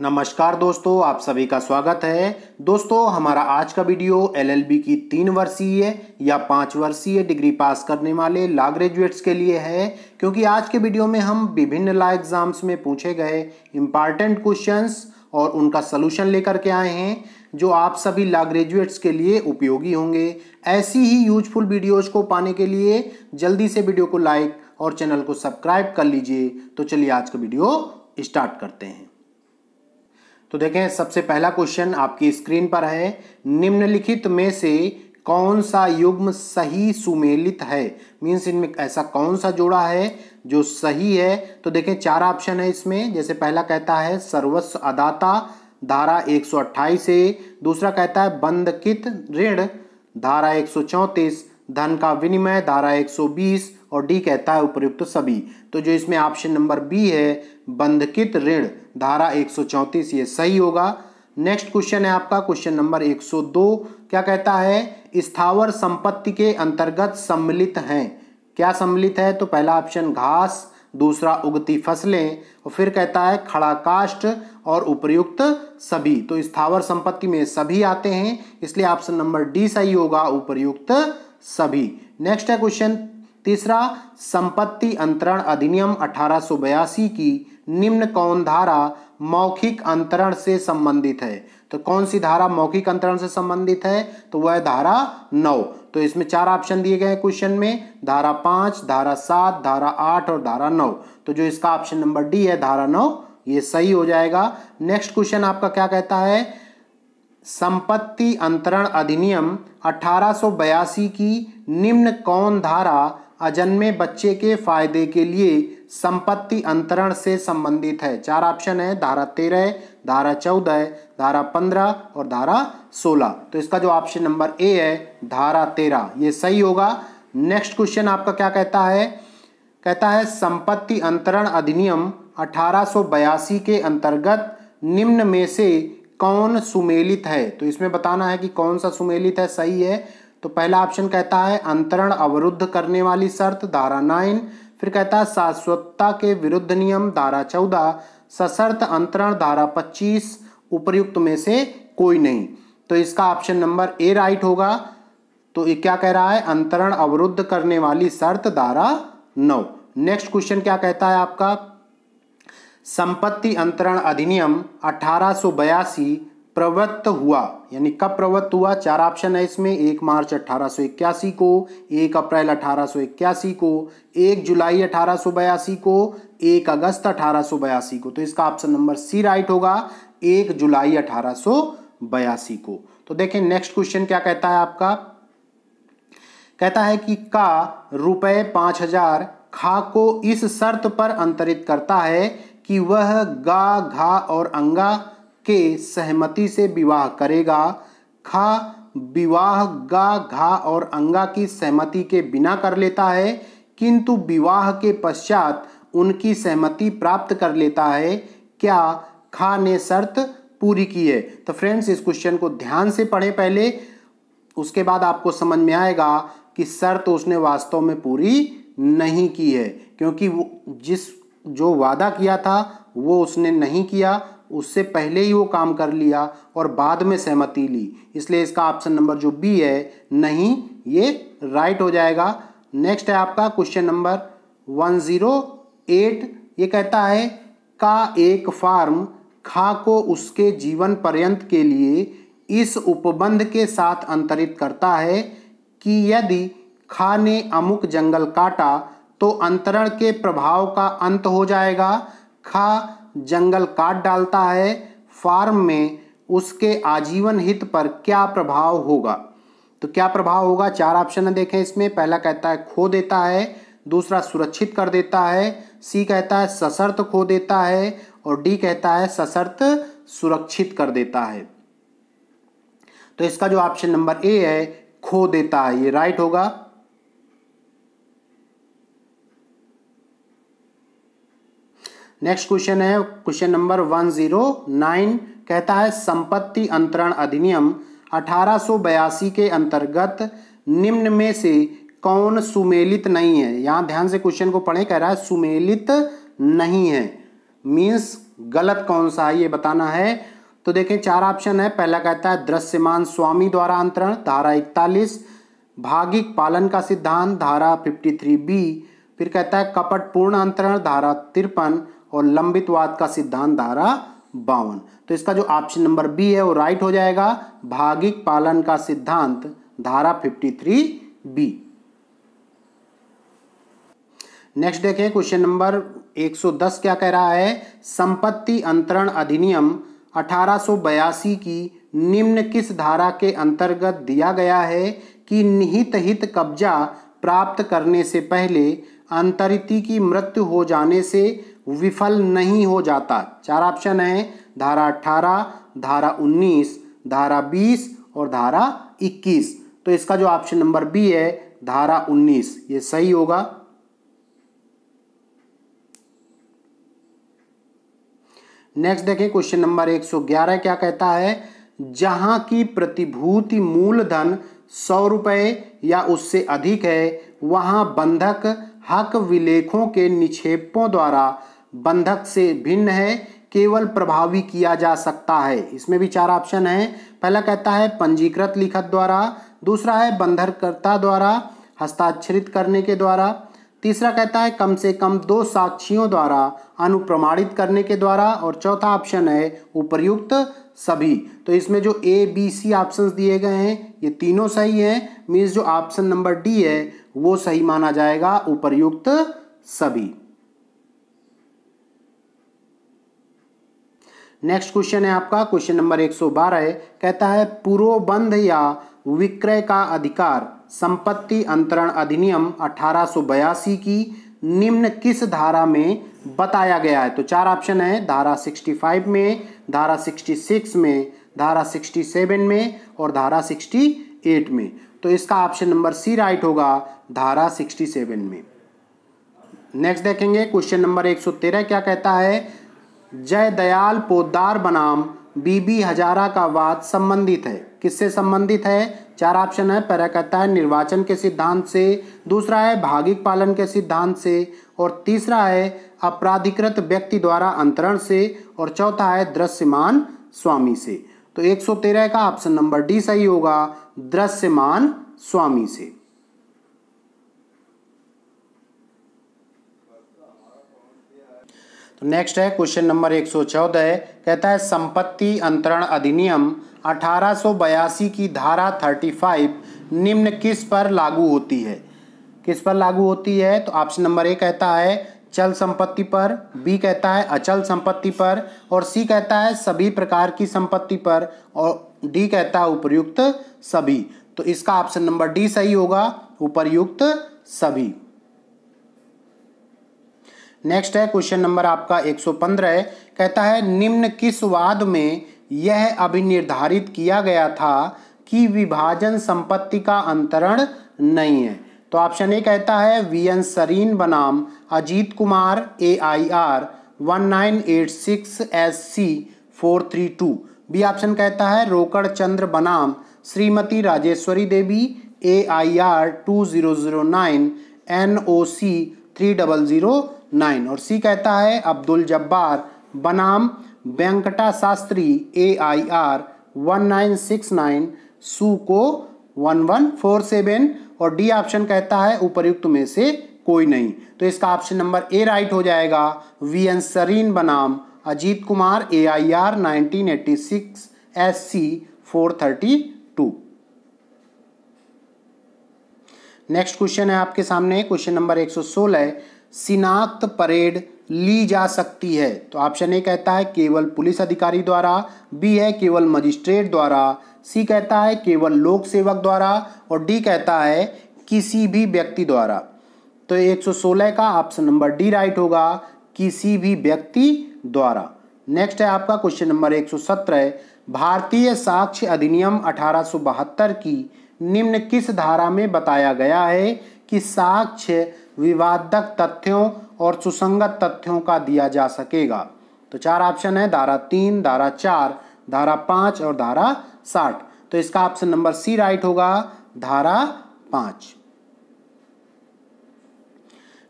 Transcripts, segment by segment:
नमस्कार दोस्तों, आप सभी का स्वागत है। दोस्तों, हमारा आज का वीडियो एलएलबी की 3 वर्षीय या 5 वर्षीय डिग्री पास करने वाले लॉ ग्रेजुएट्स के लिए है, क्योंकि आज के वीडियो में हम विभिन्न लॉ एग्जाम्स में पूछे गए इंपॉर्टेंट क्वेश्चंस और उनका सलूशन लेकर के आए हैं, जो आप सभी लॉ ग्रेजुएट्स के लिए उपयोगी होंगे। ऐसी ही यूजफुल वीडियोज को पाने के लिए जल्दी से वीडियो को लाइक और चैनल को सब्सक्राइब कर लीजिए। तो चलिए आज का वीडियो स्टार्ट करते हैं। तो देखें, सबसे पहला क्वेश्चन आपकी स्क्रीन पर है। निम्नलिखित में से कौन सा युग्म सही सुमेलित है? मीन्स इनमें ऐसा कौन सा जोड़ा है जो सही है? तो देखें, 4 ऑप्शन है इसमें। जैसे पहला कहता है सर्वस्व अदाता, धारा 128 से। दूसरा कहता है बंधकित ऋण, धारा 134, धन का विनिमय, धारा 120, और डी कहता है उपर्युक्त सभी। तो जो इसमें ऑप्शन नंबर बी है, बंधकित ऋण, धारा 134, ये सही होगा। नेक्स्ट क्वेश्चन है आपका क्वेश्चन नंबर 102। क्या कहता है? स्थावर संपत्ति के अंतर्गत सम्मिलित हैं। क्या सम्मिलित है? तो पहला ऑप्शन घास, दूसरा उगती फसलें, और फिर कहता है खड़ा काष्ठ और उपर्युक्त सभी। तो स्थावर संपत्ति में सभी आते हैं, इसलिए ऑप्शन नंबर डी सही होगा, उपर्युक्त सभी। नेक्स्ट है क्वेश्चन तीसरा, संपत्ति अंतरण अधिनियम 1882 की निम्न कौन धारा मौखिक अंतरण से संबंधित है? तो कौन सी धारा मौखिक अंतरण से संबंधित है? तो वह धारा 9। तो इसमें 4 ऑप्शन दिए गए हैं क्वेश्चन में, धारा 5, धारा 7, धारा 8 और धारा 9। तो जो इसका ऑप्शन नंबर डी है, धारा 9, ये सही हो जाएगा। नेक्स्ट क्वेश्चन आपका क्या कहता है? संपत्ति अंतरण अधिनियम 1882 की निम्न कौन धारा अजन्मे बच्चे के फायदे के लिए संपत्ति अंतरण से संबंधित है? 4 ऑप्शन है, धारा 13, धारा 14, धारा 15 और धारा 16। तो इसका जो ऑप्शन नंबर ए है, धारा 13, ये सही होगा। नेक्स्ट क्वेश्चन आपका क्या कहता है? कहता है संपत्ति अंतरण अधिनियम 1882 के अंतर्गत निम्न में से कौन सुमेलित है? तो इसमें बताना है कि कौन सा सुमेलित है, सही है। तो पहला ऑप्शन कहता है अंतरण अवरुद्ध करने वाली शर्त, धारा 9। फिर कहता है शाश्वतता के विरुद्ध नियम, धारा 14। सशर्त अंतरण, धारा 25। उपर्युक्त में से कोई नहीं। तो इसका ऑप्शन नंबर ए राइट होगा। तो ये क्या कह रहा है? अंतरण अवरुद्ध करने वाली शर्त, धारा 9। नेक्स्ट क्वेश्चन क्या कहता है आपका? संपत्ति अंतरण अधिनियम 1882 प्रवृत्त हुआ, यानी कब प्रवृत्त हुआ? 4 ऑप्शन है इसमें, 1 मार्च 1881 को, 1 अप्रैल 1881 को, 1 जुलाई 1882 को, 1 अगस्त 1882 को। तो इसका ऑप्शन नंबर सी राइट होगा, 1 जुलाई 1882 को। तो देखें नेक्स्ट क्वेश्चन क्या कहता है आपका? कहता है कि का रुपए 5000 खा को इस शर्त पर अंतरित करता है कि वह गा, घा और अंगा के सहमति से विवाह करेगा। खा विवाह गा, घा और अंगा की सहमति के बिना कर लेता है, किंतु विवाह के पश्चात उनकी सहमति प्राप्त कर लेता है। क्या खा ने शर्त पूरी की है? तो फ्रेंड्स, इस क्वेश्चन को ध्यान से पढ़ें पहले, उसके बाद आपको समझ में आएगा कि शर्त उसने वास्तव में पूरी नहीं की है, क्योंकि जो वादा किया था वो उसने नहीं किया, उससे पहले ही वो काम कर लिया और बाद में सहमति ली। इसलिए इसका ऑप्शन नंबर जो बी है, नहीं, ये राइट हो जाएगा। नेक्स्ट है आपका क्वेश्चन नंबर 108। ये कहता है का एक फार्म खा को उसके जीवन पर्यंत के लिए इस उपबंध के साथ अंतरित करता है कि यदि खा ने अमुक जंगल काटा तो अंतरण के प्रभाव का अंत हो जाएगा। खा जंगल काट डालता है, फार्म में उसके आजीवन हित पर क्या प्रभाव होगा? तो क्या प्रभाव होगा? 4 ऑप्शन देखें इसमें। पहला कहता है खो देता है, दूसरा सुरक्षित कर देता है, सी कहता है सशर्त खो देता है, और डी कहता है सशर्त सुरक्षित कर देता है। तो इसका जो ऑप्शन नंबर ए है, खो देता है, ये राइट होगा। नेक्स्ट क्वेश्चन है क्वेश्चन नंबर 109। कहता है संपत्ति अंतरण अधिनियम 1882 के अंतर्गत निम्न में से कौन सुमेलित नहीं है? यहां ध्यान से क्वेश्चन को पढ़ें। कह रहा है सुमेलित नहीं है, मीन्स गलत कौन सा है ये बताना है। तो देखें 4 ऑप्शन है। पहला कहता है दृश्यमान स्वामी द्वारा अंतरण, धारा 41, भागिक पालन का सिद्धांत, धारा 53B, फिर कहता है कपटपूर्ण अंतरण, धारा 53, और लंबितवाद का सिद्धांत, धारा 52। तो इसका जो ऑप्शन नंबर बी है वो राइट हो जाएगा, भागिक पालन का सिद्धांत, धारा 53B। नेक्स्ट देखें क्वेश्चन नंबर 110 क्या कह रहा है। संपत्ति अंतरण अधिनियम 1882 की निम्न किस धारा के अंतर्गत दिया गया है कि निहित हित कब्जा प्राप्त करने से पहले अंतरिति की मृत्यु हो जाने से विफल नहीं हो जाता। 4 ऑप्शन है, धारा 18, धारा 19, धारा 20 और धारा 21। तो इसका जो ऑप्शन नंबर बी है, धारा 19, ये सही होगा। नेक्स्ट देखें क्वेश्चन नंबर 111 क्या कहता है। जहां की प्रतिभूति मूलधन 100 रुपये या उससे अधिक है वहां बंधक हक विलेखों के निक्षेपों द्वारा बंधक से भिन्न है केवल प्रभावी किया जा सकता है। इसमें भी 4 ऑप्शन है। पहला कहता है पंजीकृत लिखत द्वारा, दूसरा है बंधकर्ता द्वारा हस्ताक्षरित करने के द्वारा, तीसरा कहता है कम से कम 2 साक्षियों द्वारा अनुप्रमाणित करने के द्वारा, और चौथा ऑप्शन है उपर्युक्त सभी। तो इसमें जो ए बी सी ऑप्शंस दिए गए हैं ये तीनों सही हैं, मीन्स जो ऑप्शन नंबर डी है वो सही माना जाएगा, उपर्युक्त सभी। नेक्स्ट क्वेश्चन है आपका क्वेश्चन नंबर 112 कहता है पूर्वबंध या विक्रय का अधिकार संपत्ति अंतरण अधिनियम 1882 की निम्न किस धारा में बताया गया है। तो 4 ऑप्शन है, धारा 65 में, धारा 66 में, धारा 67 में और धारा 68 में। तो इसका ऑप्शन नंबर सी राइट होगा, धारा 67 में। नेक्स्ट देखेंगे क्वेश्चन नंबर 113 क्या कहता है। जय दयाल पोद्दार बनाम बीबी हजारा का वाद संबंधित है, किससे संबंधित है। 4 ऑप्शन है। पहला कहता है निर्वाचन के सिद्धांत से, दूसरा है भागिक पालन के सिद्धांत से, और तीसरा है अपराधिकृत व्यक्ति द्वारा अंतरण से, और चौथा है दृश्यमान स्वामी से। तो 113 का ऑप्शन नंबर डी सही होगा, दृश्यमान स्वामी से। तो नेक्स्ट है क्वेश्चन नंबर 114 कहता है संपत्ति अंतरण अधिनियम 1882 की धारा 35 निम्न किस पर लागू होती है। किस पर लागू होती है। तो ऑप्शन नंबर ए कहता है चल संपत्ति पर, बी कहता है अचल संपत्ति पर, और सी कहता है सभी प्रकार की संपत्ति पर, और डी कहता है उपर्युक्त सभी। तो इसका ऑप्शन नंबर डी सही होगा, उपर्युक्त सभी। नेक्स्ट है क्वेश्चन नंबर आपका 115 कहता है निम्न किस वाद में यह अभिनिर्धारित किया गया था कि विभाजन संपत्ति का अंतरण नहीं है। तो ऑप्शन ए कहता है वीएन सरीन बनाम Ajit Kumar AIR 1986 SC 432। B option कहता है रोकड़ चंद्र बनाम श्रीमती राजेश्वरी देवी AIR 2009 NOC 3009, और सी कहता है अब्दुल जब्बार बनाम वेंकटा शास्त्री AIR 1969 सूको 1147, और डी ऑप्शन कहता है उपर्युक्त में से कोई नहीं। तो इसका ऑप्शन नंबर ए राइट हो जाएगा, वीएन सरीन बनाम Ajit Kumar AIR 1986 SC 432। Next question है आपके सामने क्वेश्चन नंबर 116 शिनाख्त परेड ली जा सकती है। तो ऑप्शन ए कहता है केवल पुलिस अधिकारी द्वारा, बी है केवल मजिस्ट्रेट द्वारा, सी कहता है केवल लोक सेवक द्वारा, और डी कहता है किसी भी व्यक्ति द्वारा। तो 116 का ऑप्शन नंबर डी राइट होगा, किसी भी व्यक्ति द्वारा। नेक्स्ट है आपका क्वेश्चन नंबर 117 भारतीय साक्ष्य अधिनियम 1872 की निम्न किस धारा में बताया गया है कि साक्ष्य विवादक तथ्यों और सुसंगत तथ्यों का दिया जा सकेगा। तो 4 ऑप्शन है, धारा 3, धारा 4, धारा 5 और धारा 60। तो इसका ऑप्शन नंबर सी राइट होगा, धारा 5।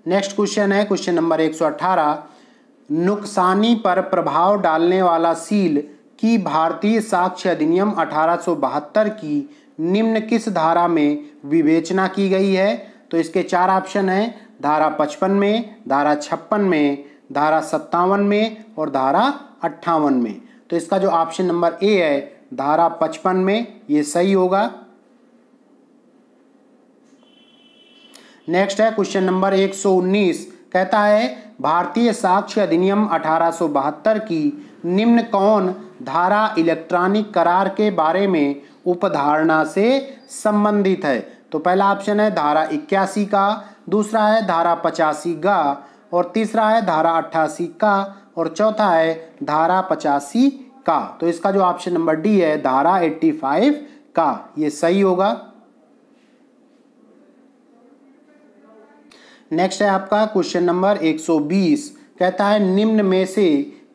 नेक्स्ट क्वेश्चन है क्वेश्चन नंबर 118 नुकसानी पर प्रभाव डालने वाला सील की भारतीय साक्ष्य अधिनियम 1872 की निम्न किस धारा में विवेचना की गई है? तो इसके चार ऑप्शन हैं, धारा 55 में, धारा 56 में, धारा 57 में और धारा 58 में। तो इसका जो ऑप्शन नंबर ए है धारा 55 में, ये सही होगा। नेक्स्ट है क्वेश्चन नंबर 119, कहता है भारतीय साक्ष्य अधिनियम 1872 की निम्न कौन धारा इलेक्ट्रॉनिक करार के बारे में उपधारणा से संबंधित है? तो पहला ऑप्शन है धारा 81 का, दूसरा है धारा 85 का और तीसरा है धारा 88 का और चौथा है धारा 85 का। तो इसका जो ऑप्शन नंबर डी है धारा 85 का, ये सही होगा। नेक्स्ट है आपका क्वेश्चन नंबर 120, कहता है निम्न में से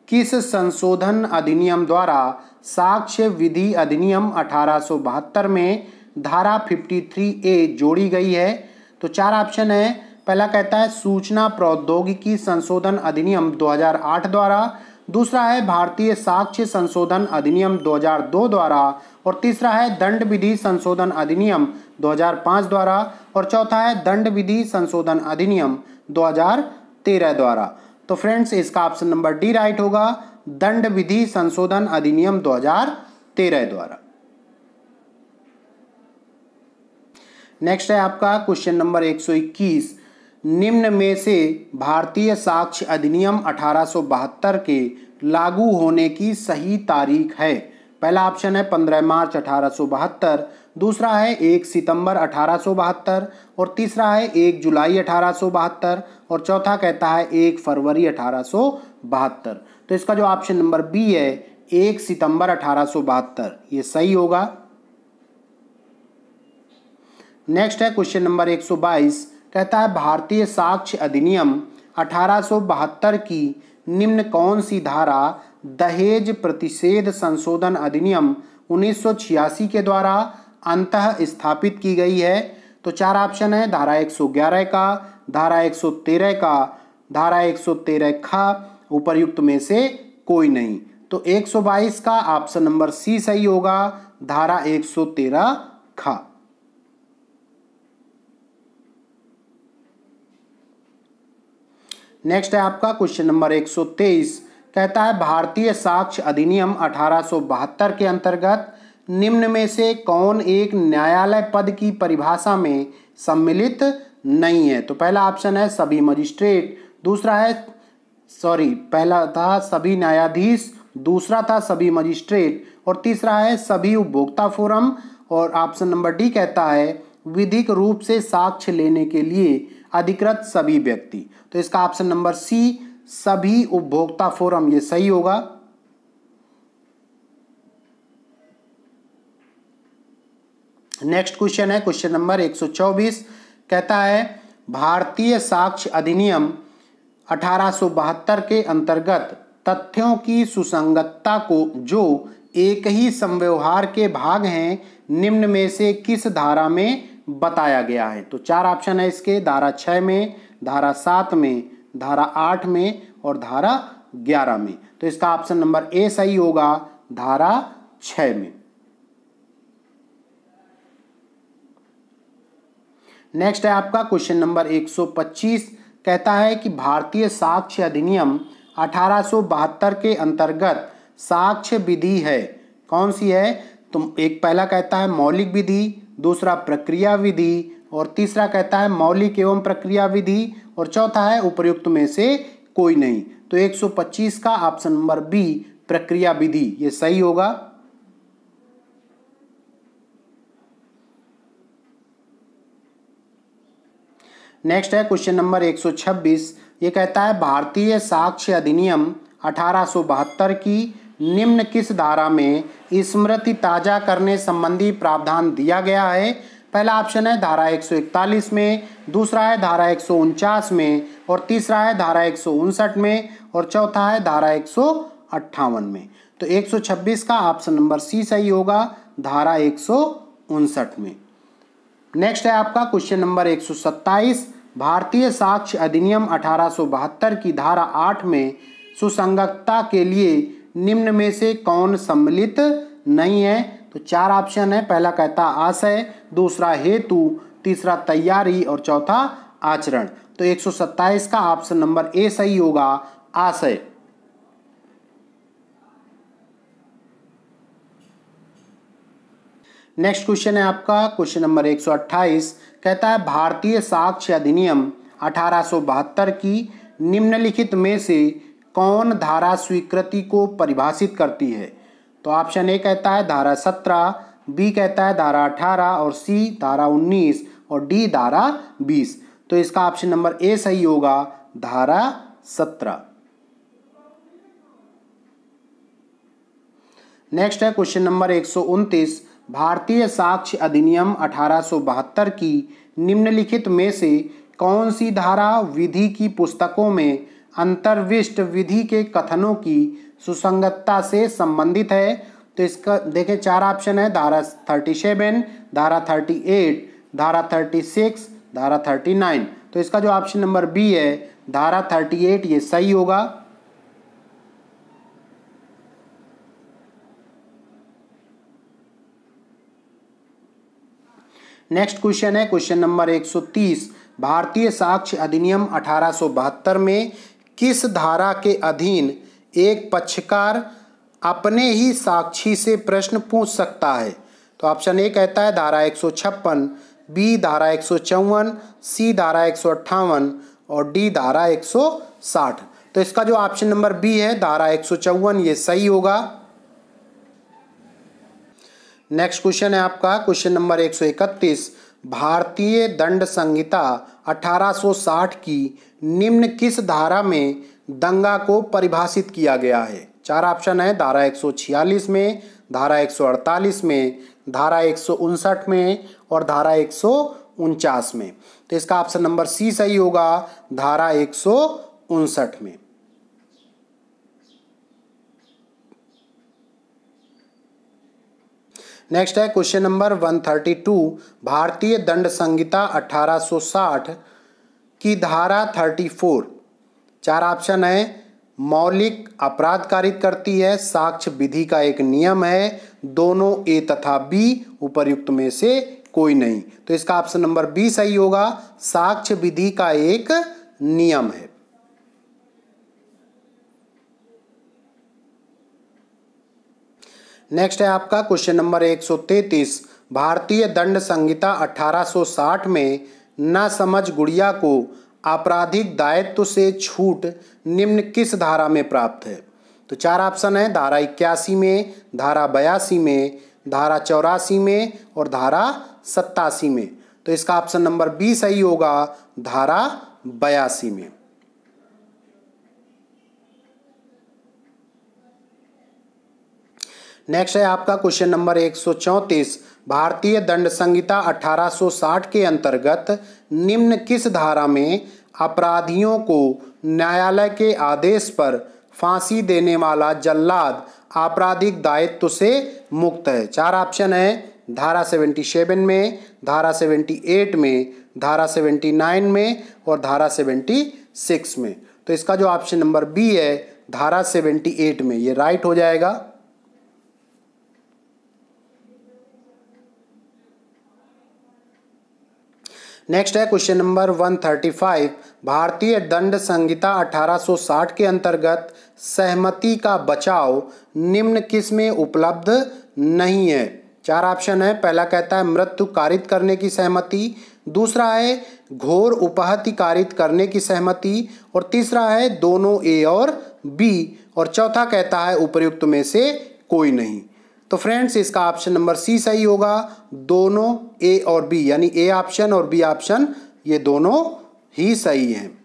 किस संशोधन अधिनियम द्वारा साक्ष्य विधि अधिनियम 1872 में धारा 53A जोड़ी गई है? तो चार ऑप्शन है, पहला कहता है सूचना प्रौद्योगिकी संशोधन अधिनियम 2008 द्वारा, दूसरा है भारतीय साक्ष्य संशोधन अधिनियम 2002 द्वारा और तीसरा है दंड विधि संशोधन अधिनियम 2005 द्वारा और चौथा है दंड विधि संशोधन अधिनियम 2013 द्वारा। तो फ्रेंड्स इसका ऑप्शन नंबर डी राइट होगा, दंड विधि संशोधन अधिनियम 2013 द्वारा। नेक्स्ट है आपका क्वेश्चन नंबर 121, निम्न में से भारतीय साक्ष्य अधिनियम 1872 के लागू होने की सही तारीख है? पहला ऑप्शन है 15 मार्च 1872, दूसरा है 1 सितंबर 1872 और तीसरा है 1 जुलाई 1872 और चौथा कहता है 1 फरवरी 1872। तो इसका जो ऑप्शन नंबर बी है 1 सितंबर 1872, ये सही होगा। नेक्स्ट है क्वेश्चन नंबर 122, कहता है भारतीय साक्ष्य अधिनियम 1872 की निम्न कौन सी धारा दहेज प्रतिषेध संशोधन अधिनियम 1986 के द्वारा अंतः स्थापित की गई है? तो चार ऑप्शन है, धारा 111 का, धारा 113 का, धारा 113 खा, उपर्युक्त में से कोई नहीं। तो 122 का ऑप्शन नंबर सी सही होगा, धारा 113 खा। नेक्स्ट है आपका क्वेश्चन नंबर 123, कहता है भारतीय साक्ष्य अधिनियम 1872 के अंतर्गत निम्न में से कौन एक न्यायालय पद की परिभाषा में सम्मिलित नहीं है? तो पहला ऑप्शन है सभी मजिस्ट्रेट, दूसरा है पहला था सभी न्यायाधीश, दूसरा था सभी मजिस्ट्रेट और तीसरा है सभी उपभोक्ता फोरम और ऑप्शन नंबर डी कहता है विधिक रूप से साक्ष्य लेने के लिए अधिकृत सभी व्यक्ति। तो इसका ऑप्शन नंबर सी सभी उपभोक्ता फोरम, ये सही होगा। नेक्स्ट क्वेश्चन है क्वेश्चन नंबर 124, कहता है भारतीय साक्ष्य अधिनियम 1872 के अंतर्गत तथ्यों की सुसंगतता को जो एक ही समव्यवहार के भाग हैं निम्न में से किस धारा में बताया गया है? तो चार ऑप्शन है इसके, धारा 6 में, धारा 7 में, धारा 8 में और धारा 11 में। तो इसका ऑप्शन नंबर ए सही होगा, धारा 6 में। नेक्स्ट है आपका क्वेश्चन नंबर 125, कहता है कि भारतीय साक्ष्य अधिनियम 1872 के अंतर्गत साक्ष्य विधि है कौन सी है? तो एक पहला कहता है मौलिक विधि, दूसरा प्रक्रिया विधि और तीसरा कहता है मौलिक एवं प्रक्रिया विधि और चौथा है उपर्युक्त में से कोई नहीं। तो 125 का ऑप्शन नंबर बी प्रक्रिया विधि, ये सही होगा। नेक्स्ट है क्वेश्चन नंबर 126, ये कहता है भारतीय साक्ष्य अधिनियम 1872 की निम्न किस धारा में स्मृति ताजा करने संबंधी प्रावधान दिया गया है? पहला ऑप्शन है धारा 141 में, दूसरा है धारा 149 में और तीसरा है धारा 159 में और चौथा है धारा 158 में। तो 126 का ऑप्शन नंबर सी सही होगा, धारा 159 में। नेक्स्ट है आपका क्वेश्चन नंबर 127, भारतीय साक्ष्य अधिनियम 1872 की धारा 8 में सुसंगतता के लिए निम्न में से कौन सम्मिलित नहीं है? तो 4 ऑप्शन है। पहला कहता आशय, दूसरा हेतु, तीसरा तैयारी और चौथा आचरण। तो 127 का ऑप्शन नंबर ए सही होगा, आशय। नेक्स्ट क्वेश्चन है आपका क्वेश्चन नंबर 128। कहता है भारतीय साक्ष्य अधिनियम 1872 की निम्नलिखित में से कौन धारा स्वीकृति को परिभाषित करती है? तो ऑप्शन ए कहता है धारा 17, बी कहता है धारा 18 और सी धारा 19 और डी धारा 20। तो इसका ऑप्शन नंबर ए सही होगा, धारा 17। नेक्स्ट है क्वेश्चन नंबर 129। भारतीय साक्ष्य अधिनियम 1872 की निम्नलिखित में से कौन सी धारा विधि की पुस्तकों में अंतर्विष्ट विधि के कथनों की सुसंगतता से संबंधित है? तो इसका देखें 4 ऑप्शन है, धारा 37, धारा 38, धारा 36, धारा 39। तो इसका जो ऑप्शन नंबर बी है, धारा 38, ये सही होगा। नेक्स्ट क्वेश्चन है क्वेश्चन नंबर 130। भारतीय साक्ष्य अधिनियम 1872 में किस धारा के अधीन एक पक्षकार अपने ही साक्षी से प्रश्न पूछ सकता है? तो ऑप्शन ए कहता है धारा 156, बी धारा 154, सी धारा 158 और डी धारा 160। तो इसका जो ऑप्शन नंबर बी है, धारा 154, ये सही होगा। नेक्स्ट क्वेश्चन है आपका क्वेश्चन नंबर 131। भारतीय दंड संहिता 1860 की निम्न किस धारा में दंगा को परिभाषित किया गया है? 4 ऑप्शन है, धारा 146 में, धारा 148 में, धारा 159 में और धारा 149 में। तो इसका ऑप्शन नंबर सी सही होगा, धारा 159 में। नेक्स्ट है क्वेश्चन नंबर 132। भारतीय दंड संहिता 1860 की धारा 34, 4 ऑप्शन है, मौलिक अपराध कारित करती है, साक्ष्य विधि का एक नियम है, दोनों ए तथा बी, उपर्युक्त में से कोई नहीं। तो इसका ऑप्शन नंबर बी सही होगा, साक्ष्य विधि का एक नियम है। नेक्स्ट है आपका क्वेश्चन नंबर 133। भारतीय दंड संहिता 1860 में नासमझ गुड़िया को आपराधिक दायित्व से छूट निम्न किस धारा में प्राप्त है? तो 4 ऑप्शन है, धारा 81 में, धारा 82 में, धारा 84 में और धारा 87 में। तो इसका ऑप्शन नंबर बी सही होगा, धारा 82 में। नेक्स्ट है आपका क्वेश्चन नंबर 134। भारतीय दंड संहिता 1860 के अंतर्गत निम्न किस धारा में अपराधियों को न्यायालय के आदेश पर फांसी देने वाला जल्लाद आपराधिक दायित्व से मुक्त है? 4 ऑप्शन है, धारा 77 में, धारा 78 में, धारा 79 में और धारा 76 में। तो इसका जो ऑप्शन नंबर बी है, धारा 78 में, ये राइट हो जाएगा। नेक्स्ट है क्वेश्चन नंबर 135। भारतीय दंड संहिता 1860 के अंतर्गत सहमति का बचाव निम्न किस में उपलब्ध नहीं है? 4 ऑप्शन है, पहला कहता है मृत्यु कारित करने की सहमति, दूसरा है घोर उपहति कारित करने की सहमति और तीसरा है दोनों ए और बी और चौथा कहता है उपर्युक्त में से कोई नहीं। तो फ्रेंड्स इसका ऑप्शन नंबर सी सही होगा, दोनों ए और बी, यानी ए ऑप्शन और बी ऑप्शन ये दोनों ही सही हैं।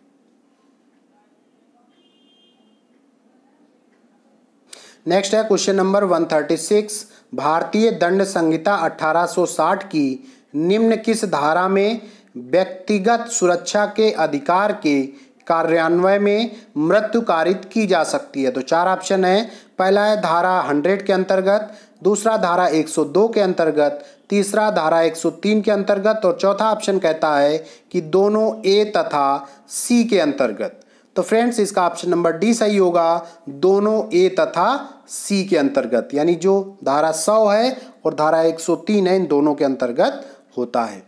नेक्स्ट है क्वेश्चन नंबर 136। भारतीय दंड संहिता 1860 की निम्न किस धारा में व्यक्तिगत सुरक्षा के अधिकार के कार्यान्वयन में मृत्यु कारित की जा सकती है? तो 4 ऑप्शन है, पहला है धारा 100 के अंतर्गत, दूसरा धारा 102 के अंतर्गत, तीसरा धारा 103 के अंतर्गत और चौथा ऑप्शन कहता है कि दोनों ए तथा सी के अंतर्गत। तो फ्रेंड्स इसका ऑप्शन नंबर डी सही होगा, दोनों ए तथा सी के अंतर्गत, यानी जो धारा 100 है और धारा 103 है इन दोनों के अंतर्गत होता है।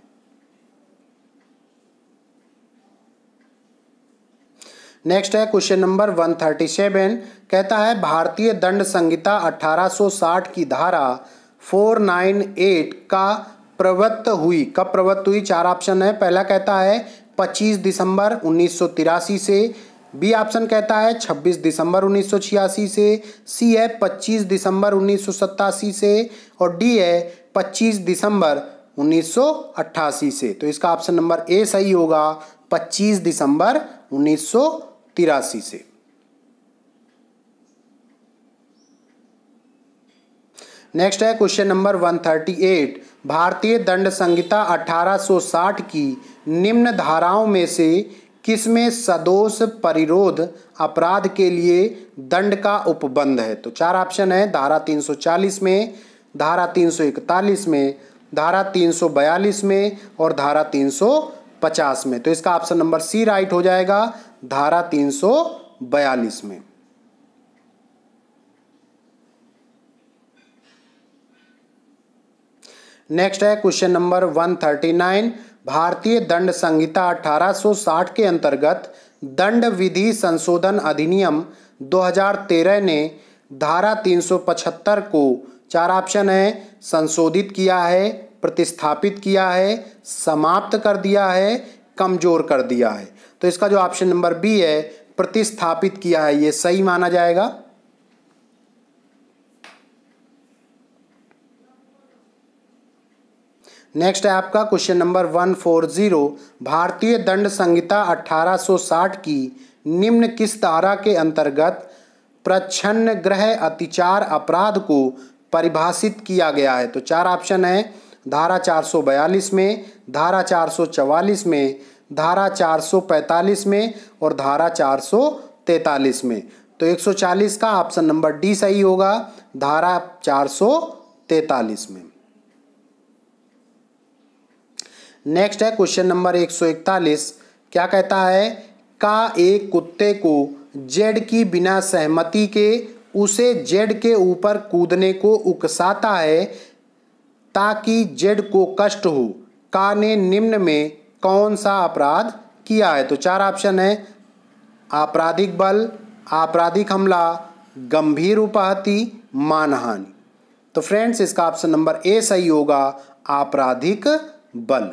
नेक्स्ट है क्वेश्चन नंबर 137, कहता है भारतीय दंड संहिता 1860 की धारा 498 का प्रवृत्त हुई, कब प्रवृत्त हुई? 4 ऑप्शन है। पहला कहता है 25 दिसंबर 1983 से, बी ऑप्शन कहता है 26 दिसंबर 1986 से, सी है 25 दिसंबर 1987 से और डी है 25 दिसंबर 1988 से। तो इसका ऑप्शन नंबर ए सही होगा, 25 दिसंबर 1983 से। नेक्स्ट है क्वेश्चन नंबर 138, भारतीय दंड संहिता 1860 की निम्न धाराओं में से किसमें सदोष परिरोध अपराध के लिए दंड का उपबंध है? तो 4 ऑप्शन है, धारा 340 में, धारा 341 में, धारा 342 में और धारा 350 में। तो इसका ऑप्शन नंबर सी राइट हो जाएगा, धारा 342 में। नेक्स्ट है क्वेश्चन नंबर 139, भारतीय दंड संहिता 1860 के अंतर्गत दंड विधि संशोधन अधिनियम 2013 ने धारा 375 को, 4 ऑप्शन है, संशोधित किया है, प्रतिस्थापित किया है, समाप्त कर दिया है, कमजोर कर दिया है। तो इसका जो ऑप्शन नंबर बी है, प्रतिस्थापित किया है, ये सही माना जाएगा। नेक्स्ट है आपका क्वेश्चन नंबर 140, भारतीय दंड संहिता 1860 की निम्न किस धारा के अंतर्गत प्रच्छन्न गृह अतिचार अपराध को परिभाषित किया गया है? तो 4 ऑप्शन है, धारा 442 में, धारा 444 में, धारा 445 में और धारा 443 में। तो 140 का ऑप्शन नंबर डी सही होगा, धारा 443 में। नेक्स्ट है क्वेश्चन नंबर 141, क्या कहता है? का एक कुत्ते को जेड की बिना सहमति के उसे जेड के ऊपर कूदने को उकसाता है ताकि जेड को कष्ट हो, का ने निम्न में कौन सा अपराध किया है? तो 4 ऑप्शन है, आपराधिक बल, आपराधिक हमला, गंभीर उपहति, मानहानि। तो फ्रेंड्स इसका ऑप्शन नंबर ए सही होगा, आपराधिक बल।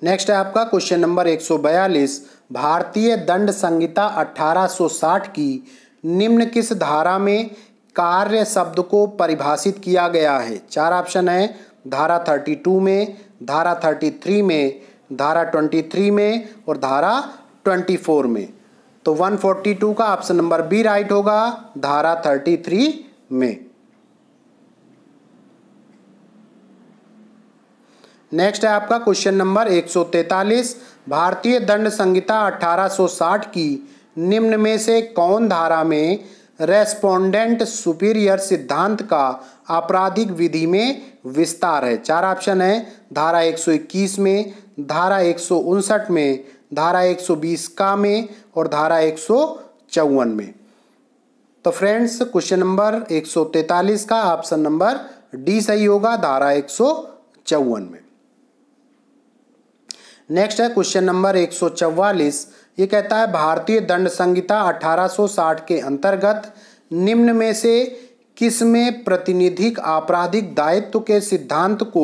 नेक्स्ट है आपका क्वेश्चन नंबर 142, भारतीय दंड संहिता 1860 की निम्न किस धारा में कार्य शब्द को परिभाषित किया गया है? 4 ऑप्शन है, धारा 32 में, धारा 33 में, धारा 23 में और धारा 24 में। तो 142 का ऑप्शन नंबर बी राइट होगा, धारा 33 में। नेक्स्ट है आपका क्वेश्चन नंबर 143, भारतीय दंड संहिता 1860 की निम्न में से कौन धारा में रेस्पोंडेंट सुपीरियर सिद्धांत का आपराधिक विधि में विस्तार है? 4 ऑप्शन है, धारा 121 में, धारा 159 में, धारा 120 का में और धारा 154 में। तो फ्रेंड्स क्वेश्चन नंबर 143 का ऑप्शन नंबर डी सही होगा, धारा 154 में। नेक्स्ट है क्वेश्चन नंबर 144, ये कहता है भारतीय दंड संहिता 1860 के अंतर्गत निम्न में से किसमें प्रतिनिधिक आपराधिक दायित्व के सिद्धांत को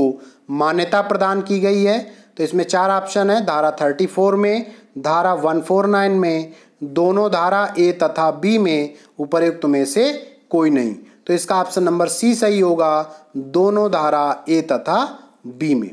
मान्यता प्रदान की गई है? तो इसमें 4 ऑप्शन है, धारा 34 में, धारा 149 में, दोनों धारा ए तथा बी में, उपयुक्त में से कोई नहीं। तो इसका ऑप्शन नंबर सी सही होगा, दोनों धारा ए तथा बी में।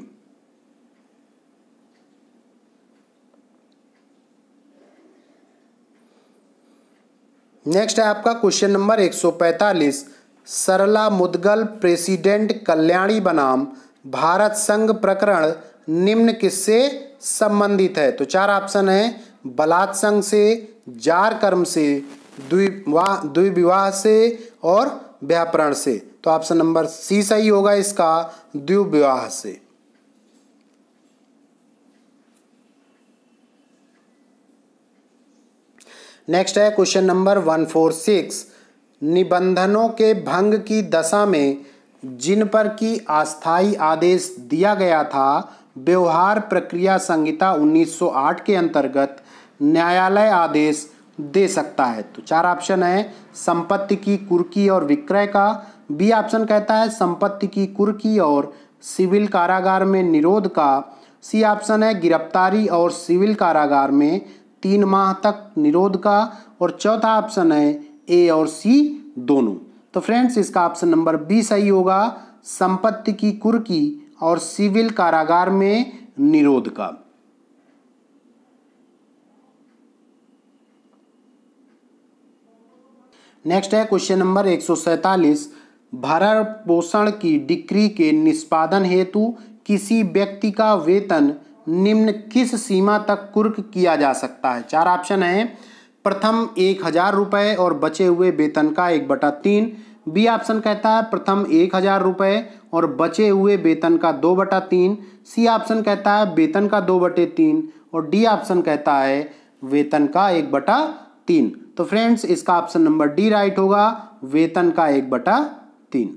नेक्स्ट है आपका क्वेश्चन नंबर 145, सरला मुदगल प्रेसिडेंट कल्याणी बनाम भारत संघ प्रकरण निम्न किससे संबंधित है? तो 4 ऑप्शन है, बलात् संघ से, जार कर्म से, द्विविवाह से और व्यापरण से। तो ऑप्शन नंबर सी सही होगा इसका, द्विविवाह से। नेक्स्ट है क्वेश्चन नंबर 146। निबंधनों के भंग की दशा में जिन पर की अस्थायी आदेश दिया गया था व्यवहार प्रक्रिया संहिता 1908 के अंतर्गत न्यायालय आदेश दे सकता है। तो 4 ऑप्शन है संपत्ति की कुर्की और विक्रय का, बी ऑप्शन कहता है संपत्ति की कुर्की और सिविल कारागार में निरोध का, सी ऑप्शन है गिरफ्तारी और सिविल कारागार में 3 माह तक निरोध का, और चौथा ऑप्शन है ए और सी दोनों। तो फ्रेंड्स इसका ऑप्शन नंबर बी सही होगा, संपत्ति की कुर्की और सिविल कारागार में निरोध का। नेक्स्ट है क्वेश्चन नंबर 147। भरण पोषण की डिक्री के निष्पादन हेतु किसी व्यक्ति का वेतन निम्न किस सीमा तक कुर्क किया जा सकता है। 4 ऑप्शन है प्रथम 1000 रुपये और बचे हुए वेतन का 1/3, बी ऑप्शन कहता है प्रथम 1000 रुपये और बचे हुए वेतन का 2/3, सी ऑप्शन कहता है वेतन का 2/3 और डी ऑप्शन कहता है वेतन का 1/3। तो फ्रेंड्स इसका ऑप्शन नंबर डी राइट होगा, वेतन का 1/3।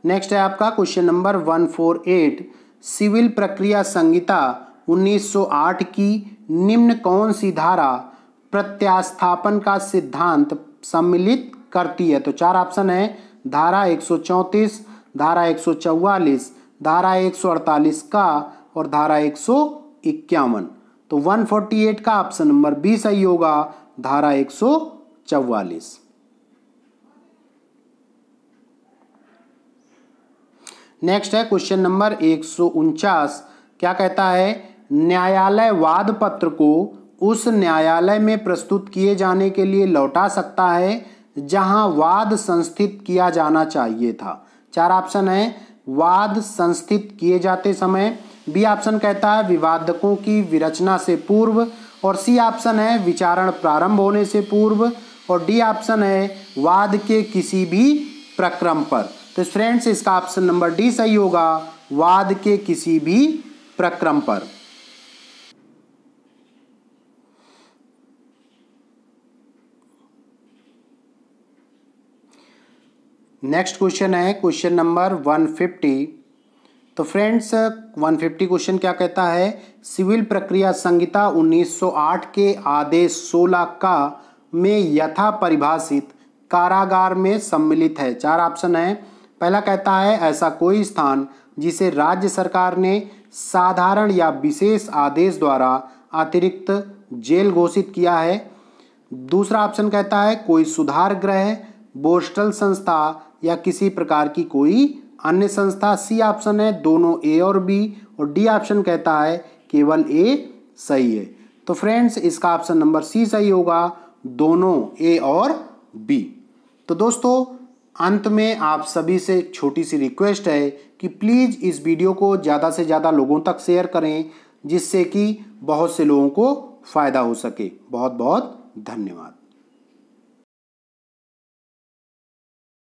नेक्स्ट है आपका क्वेश्चन नंबर 148। सिविल प्रक्रिया संहिता 1908 की निम्न कौन सी धारा प्रत्यास्थापन का सिद्धांत सम्मिलित करती है। तो 4 ऑप्शन है धारा 134, धारा 144, धारा 148 का और धारा 151। तो 148 का ऑप्शन नंबर बी सही होगा, धारा 144। नेक्स्ट है क्वेश्चन नंबर 149। क्या कहता है, न्यायालय वाद पत्र को उस न्यायालय में प्रस्तुत किए जाने के लिए लौटा सकता है जहां वाद संस्थित किया जाना चाहिए था। 4 ऑप्शन है वाद संस्थित किए जाते समय, बी ऑप्शन कहता है विवादकों की विरचना से पूर्व, और सी ऑप्शन है विचारण प्रारंभ होने से पूर्व, और डी ऑप्शन है वाद के किसी भी प्रक्रम पर। तो फ्रेंड्स इसका ऑप्शन नंबर डी सही होगा, वाद के किसी भी प्रक्रम पर। नेक्स्ट क्वेश्चन है क्वेश्चन नंबर 150। तो फ्रेंड्स 150 क्वेश्चन क्या कहता है, सिविल प्रक्रिया संहिता 1908 के आदेश 16 का में यथा परिभाषित कारागार में सम्मिलित है। 4 ऑप्शन है। पहला कहता है ऐसा कोई स्थान जिसे राज्य सरकार ने साधारण या विशेष आदेश द्वारा अतिरिक्त जेल घोषित किया है। दूसरा ऑप्शन कहता है कोई सुधार गृह, पोस्टल संस्था या किसी प्रकार की कोई अन्य संस्था। सी ऑप्शन है दोनों ए और बी, और डी ऑप्शन कहता है केवल ए सही है। तो फ्रेंड्स इसका ऑप्शन नंबर सी सही होगा, दोनों ए और बी। तो दोस्तों अंत में आप सभी से एक छोटी सी रिक्वेस्ट है कि प्लीज़ इस वीडियो को ज़्यादा से ज़्यादा लोगों तक शेयर करें, जिससे कि बहुत से लोगों को फ़ायदा हो सके। बहुत बहुत धन्यवाद।